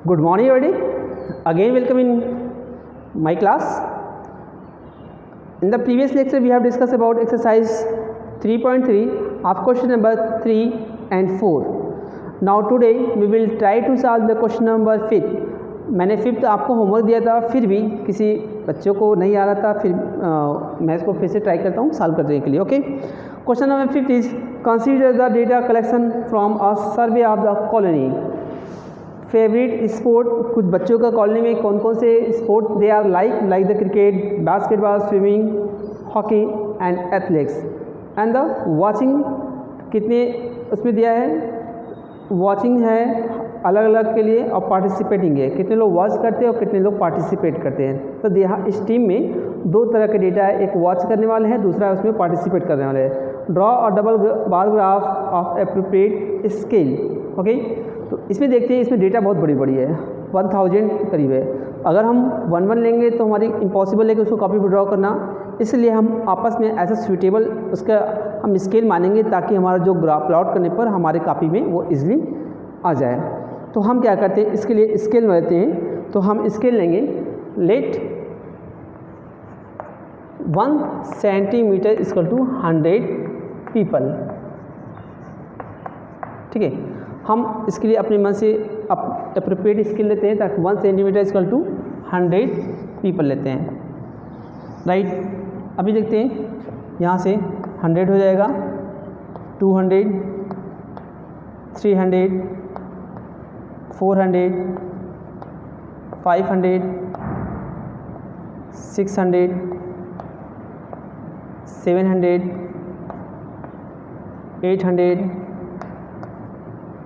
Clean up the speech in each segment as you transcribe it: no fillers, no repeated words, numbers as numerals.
Good morning everybody. Again welcome in my class. In the previous lecture we have discussed about exercise 3.3 of question number 3 and 4. Now today we will try to solve the question number 5. मैंने 5th आपको homework दिया था, फिर भी किसी बच्चों को नहीं आ रहा था, फिर मैं इसको फिर से ट्राई करता हूँ सॉल्व करने के लिए. Okay, question number 5 is consider the data collection from a survey of the colony. Favourite sport, कुछ बच्चों का कॉलोनी में कौन कौन से sport they are like the cricket, basketball, swimming, hockey and athletics. And the watching कितने उसमें दिया है, वॉचिंग है अलग अलग के लिए और पार्टिसिपेटिंग है, कितने लोग वॉच करते हैं और कितने लोग पार्टिसिपेट करते हैं. तो यहाँ इस टीम में दो तरह के डेटा है, एक वॉच करने वाले हैं, दूसरा उसमें पार्टिसिपेट करने वाले हैं. ड्रॉ और double bar graph of appropriate scale. Okay, तो इसमें देखते हैं, इसमें डेटा बहुत बड़ी बड़ी है, 1000 करीब है. अगर हम 1 लेंगे तो हमारी इम्पॉसिबल है कि उसको कॉपी पर ड्रॉ करना, इसलिए हम आपस में ऐसा सूटेबल उसका हम स्केल मानेंगे ताकि हमारा जो ग्राफ प्लॉट करने पर हमारे कॉपी में वो इजीली आ जाए. तो हम क्या करते हैं, इसके लिए स्केल लेते हैं. तो हम स्केल लेंगे, let 1 centimetre equal to 100 people. ठीक है, हम इसके लिए अपने मन से अप्रोप्रिएट स्केल लेते हैं ताकि 1 सेंटीमीटर इक्वल टू 100 पीपल लेते हैं. राइट, अभी देखते हैं, यहाँ से 100 हो जाएगा, 200, 300, 400, 500, 600, 700, 800,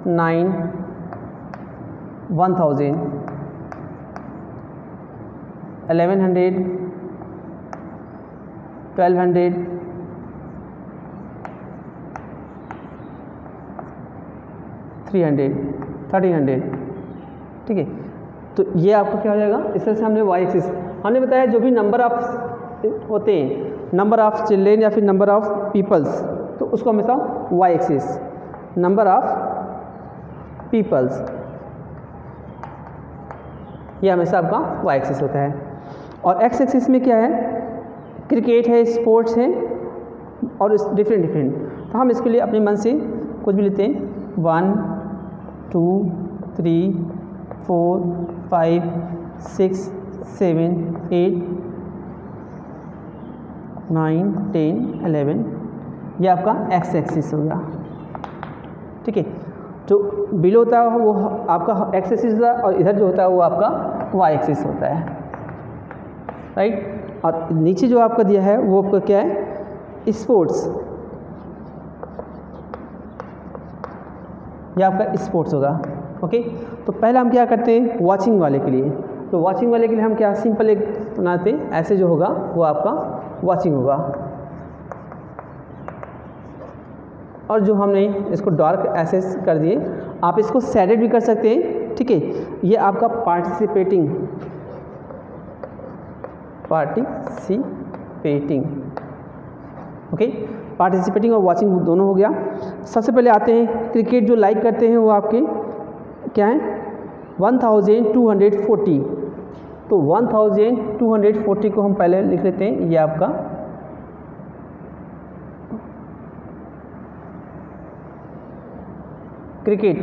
9, 1000, 1100, 1200, 300, 1300. ठीक है, तो ये आपको क्या हो जाएगा, इस तरह से हमने वाई एक्सिस हमने बताया जो भी नंबर ऑफ होते हैं, नंबर ऑफ चिल्ड्रेन या फिर नंबर ऑफ पीपल्स, तो उसको हमेशा Y axis, number of peoples, ये हमेशा आपका वाई एक्सिस होता है. और एक्स एक्सिस में क्या है, क्रिकेट है, स्पोर्ट्स है और डिफरेंट. तो हम इसके लिए अपने मन से कुछ भी लेते हैं, 1, 2, 3, 4, 5, 6, 7, 8, 9, 10, 11. ये आपका एक्स एक्सिस हो गया. ठीक है, जो बिलो होता है वो आपका एक्स एक्सिस होता है और इधर जो होता है वो आपका वाई एक्सिस होता है. राइट, और नीचे जो आपका दिया है वो आपका क्या है, स्पोर्ट्स, ये आपका स्पोर्ट्स होगा. ओके, तो पहले हम क्या करते हैं, वॉचिंग वाले के लिए. तो वॉचिंग वाले के लिए हम क्या सिंपल एक बनाते हैं, ऐसे जो होगा वो आपका वॉचिंग होगा. और जो हमने इसको डार्क ऐसे कर दिए, आप इसको शेडेड भी कर सकते हैं. ठीक है, ये आपका पार्टिसिपेटिंग ओके, पार्टिसिपेटिंग और वॉचिंग दोनों हो गया. सबसे पहले आते हैं क्रिकेट, जो लाइक करते हैं वो आपके क्या है, 1240. तो 1240 को हम पहले लिख लेते हैं, ये आपका क्रिकेट.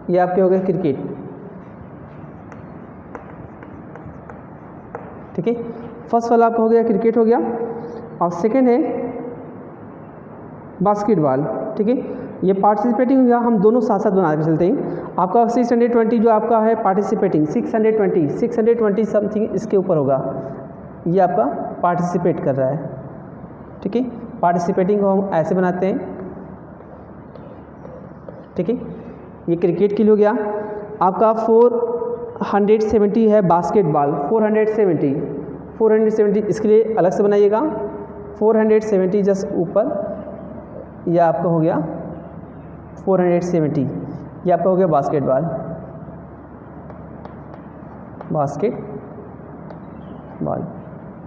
ये आपके हो गए क्रिकेट. ठीक है, फर्स्ट वाला आपका हो गया क्रिकेट हो गया. और सेकंड है बास्केटबॉल. ठीक है, ये पार्टिसिपेटिंग हो गया. हम दोनों साथ साथ बना के चलते हैं. आपका 620 जो आपका है पार्टिसिपेटिंग, 620 समथिंग इसके ऊपर होगा, ये आपका पार्टिसिपेट कर रहा है. ठीक है, पार्टिसिपेटिंग को हम ऐसे बनाते हैं. ठीक है, ये क्रिकेट के लिए हो गया. आपका 470 है बास्केटबॉल, 470 इसके लिए अलग से बनाइएगा. 470 जस्ट ऊपर, ये आपका हो गया 470, ये आपका हो गया बास्केटबॉल.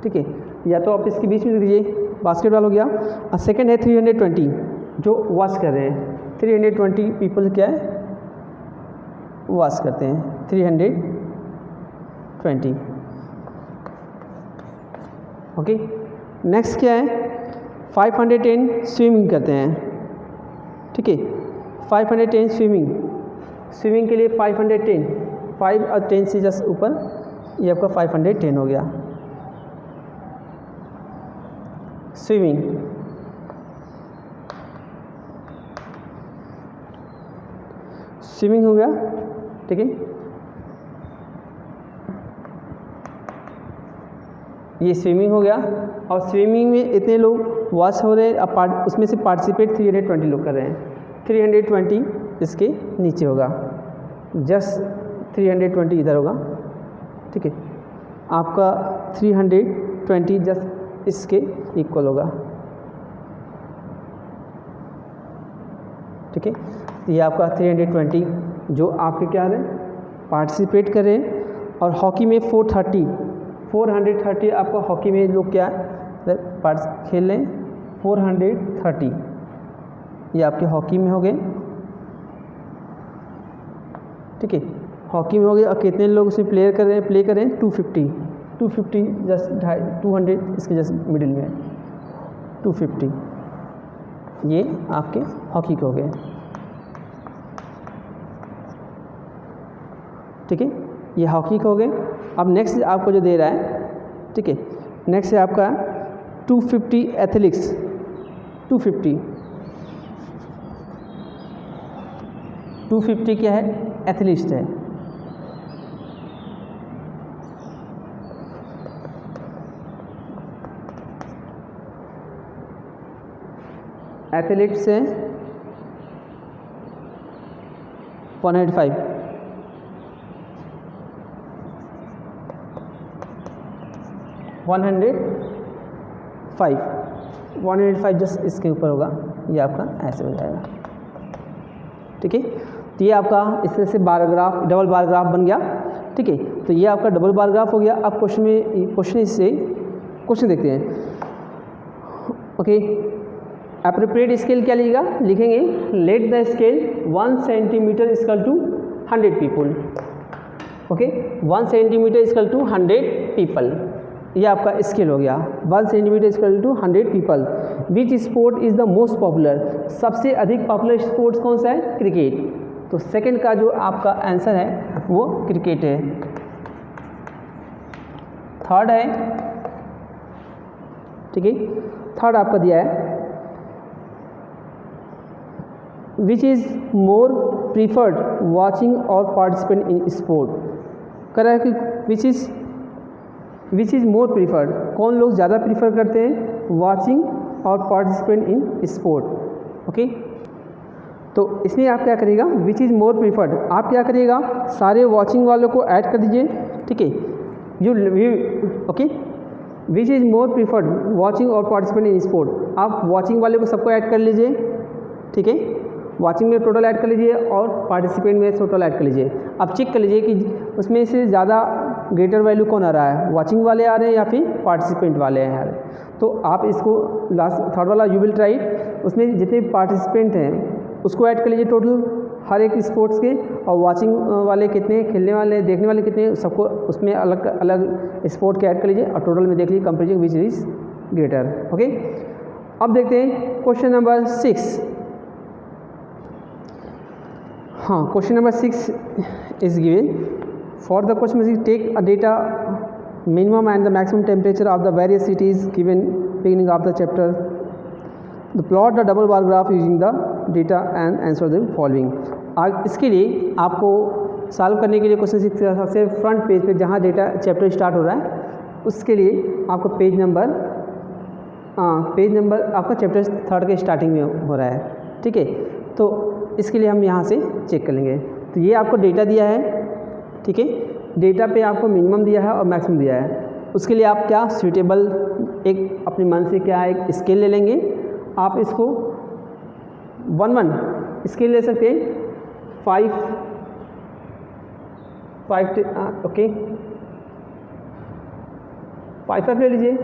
ठीक है, या तो आप इसके बीच में लिख दीजिए, बास्केटबॉल हो गया. और सेकंड है 320, जो वॉच कर रहे हैं, 320 पीपल क्या है, वॉच करते हैं, 320। ओके, नेक्स्ट क्या है, 510 स्विमिंग करते हैं, ठीक है, 510 स्विमिंग के लिए 510, 5 और 10 से जस्ट ऊपर, ये आपका 510 हो गया स्विमिंग हो गया, ठीक है। ये स्विमिंग हो गया, और स्विमिंग में इतने लोग वॉच हो रहे हैं, अब उसमें से पार्टिसिपेट 320 लोग कर रहे हैं, 320 इसके नीचे होगा, जस्ट 320 इधर होगा, ठीक है। आपका 320 जस्ट इसके इक्वल होगा, ठीक है। ये आपका 320 जो आपके क्या है पार्टिसिपेट कर रहे हैं। और हॉकी में 430 आपका हॉकी में लोग क्या खेल रहे हैं, 430 ये आपके हॉकी में हो गए, ठीक है। हॉकी में हो गए, और कितने लोग उसमें प्ले कर रहे हैं 250 जस्ट 200 इसके जस्ट मिडिल में 250, ये आपके हॉकी के हो गए, ठीक है। ये हॉकी के हो गए। अब नेक्स्ट आपको जो दे रहा है, ठीक है, नेक्स्ट है आपका 250 एथलेटिक्स, 250 क्या है, एथलीट है, एथलीट्स है 105, जस्ट इसके ऊपर होगा, ये आपका ऐसे हो जाएगा, ठीक है। तो ये आपका इस तरह से डबल बार ग्राफ बन गया, ठीक है। तो ये आपका डबल बार ग्राफ हो गया। अब क्वेश्चन देखते हैं। ओके, एप्रोप्रिएट स्केल क्या लिखेंगे, let the scale 1 centimetre equal to 100 people, okay, 1 centimetre equal to 100 people, ये आपका स्केल हो गया। 1 centimetre equal to 100 people. Which sport is the most popular, सबसे अधिक पॉपुलर स्पोर्ट्स कौन सा है, क्रिकेट। तो सेकंड का जो आपका आंसर है वो क्रिकेट है। थर्ड है, ठीक है, थर्ड आपका दिया है which is more preferred watching और पार्टिसिपेंट इन स्पोर्ट, कह रहा है कि विच इज़ मोर प्रीफर्ड, कौन लोग ज़्यादा प्रीफर करते हैं वॉचिंग और पार्टिसिपेंट इन स्पोर्ट, ओके। तो इसमें आप क्या करिएगा, विच इज़ मोर प्रीफर्ड, आप क्या करिएगा, सारे वॉचिंग वालों को ऐड कर दीजिए, ठीक है, okay. Which is more preferred watching और पार्टिसिपेंट इन स्पोर्ट, आप वॉचिंग वाले को सबको ऐड कर लीजिए, ठीक है, वॉचिंग में टोटल ऐड कर लीजिए और पार्टिसिपेंट में टोटल ऐड कर लीजिए। अब चेक कर लीजिए कि उसमें से ज़्यादा ग्रेटर वैल्यू कौन आ रहा है, वॉचिंग वाले आ रहे हैं या फिर पार्टिसिपेंट वाले आ रहे हैं। तो आप इसको थर्ड वाला यू विल ट्राई, उसमें जितने पार्टिसिपेंट हैं उसको ऐड कर लीजिए टोटल हर एक स्पोर्ट्स के, और वॉचिंग वाले कितने, खेलने वाले देखने वाले कितने, सबको उसमें अलग अलग स्पोर्ट के ऐड कर लीजिए और टोटल में देख लीजिए comparison which is greater, okay. अब देखते हैं क्वेश्चन नंबर 6। हाँ, question number 6 is given for the question take a data minimum and the maximum temperature of the various cities given beginning of the chapter, the plot the double bar graph using the data and answer the following। इसके लिए आपको solve करने के लिए question 6 सबसे front page पे जहाँ data chapter start हो रहा है उसके लिए आपको पेज नंबर आपका चैप्टर 3 के स्टार्टिंग में हो रहा है, ठीक है। तो इसके लिए हम यहाँ से चेक कर लेंगे। तो ये आपको डेटा दिया है, ठीक है, डेटा पे आपको मिनिमम दिया है और मैक्सिमम दिया है। उसके लिए आप क्या सूटेबल एक अपने मन से क्या एक स्केल ले लेंगे, आप इसको 1 स्केल ले सकते हैं, 5 ओके 5 ले लीजिए,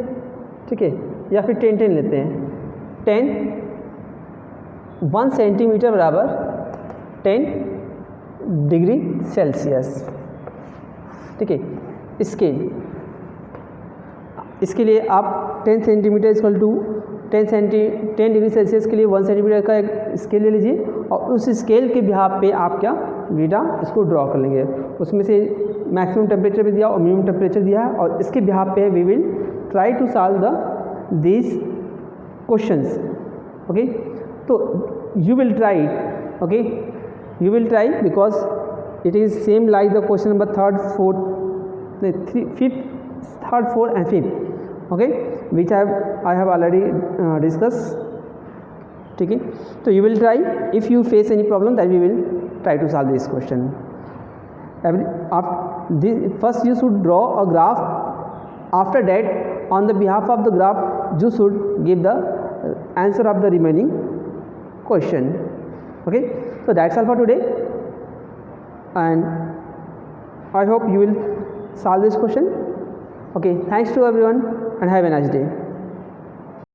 ठीक है, या फिर 10 लेते हैं, 10 1 सेंटीमीटर बराबर 10 डिग्री सेल्सियस। ठीक है, स्केल, इसके लिए आप 10 centimetre equal to 10 degree Celsius के लिए 1 सेंटीमीटर का एक स्केल ले लीजिए और उस स्केल के बिहाफ पे आप क्या बीटा इसको ड्रॉ कर लेंगे। उसमें से मैक्सिमम टेम्परेचर भी दिया और मिनिमम टेम्परेचर दिया है और इसके बिहाफ पे we will try to solve this questions. Okay, तो you will try it, okay, you will try because it is same like the question number 3rd, 4th, 5th, 3rd, 4th and 5th, okay, which I have already discussed. ठीक है, तो you will try. If you face any problem then we will try to solve this question. First you should draw a graph. After that on the behalf of the graph you should give the answer of the remaining question. Okay, so that's all for today and I hope you will solve this question. Okay, thanks to everyone and have a nice day.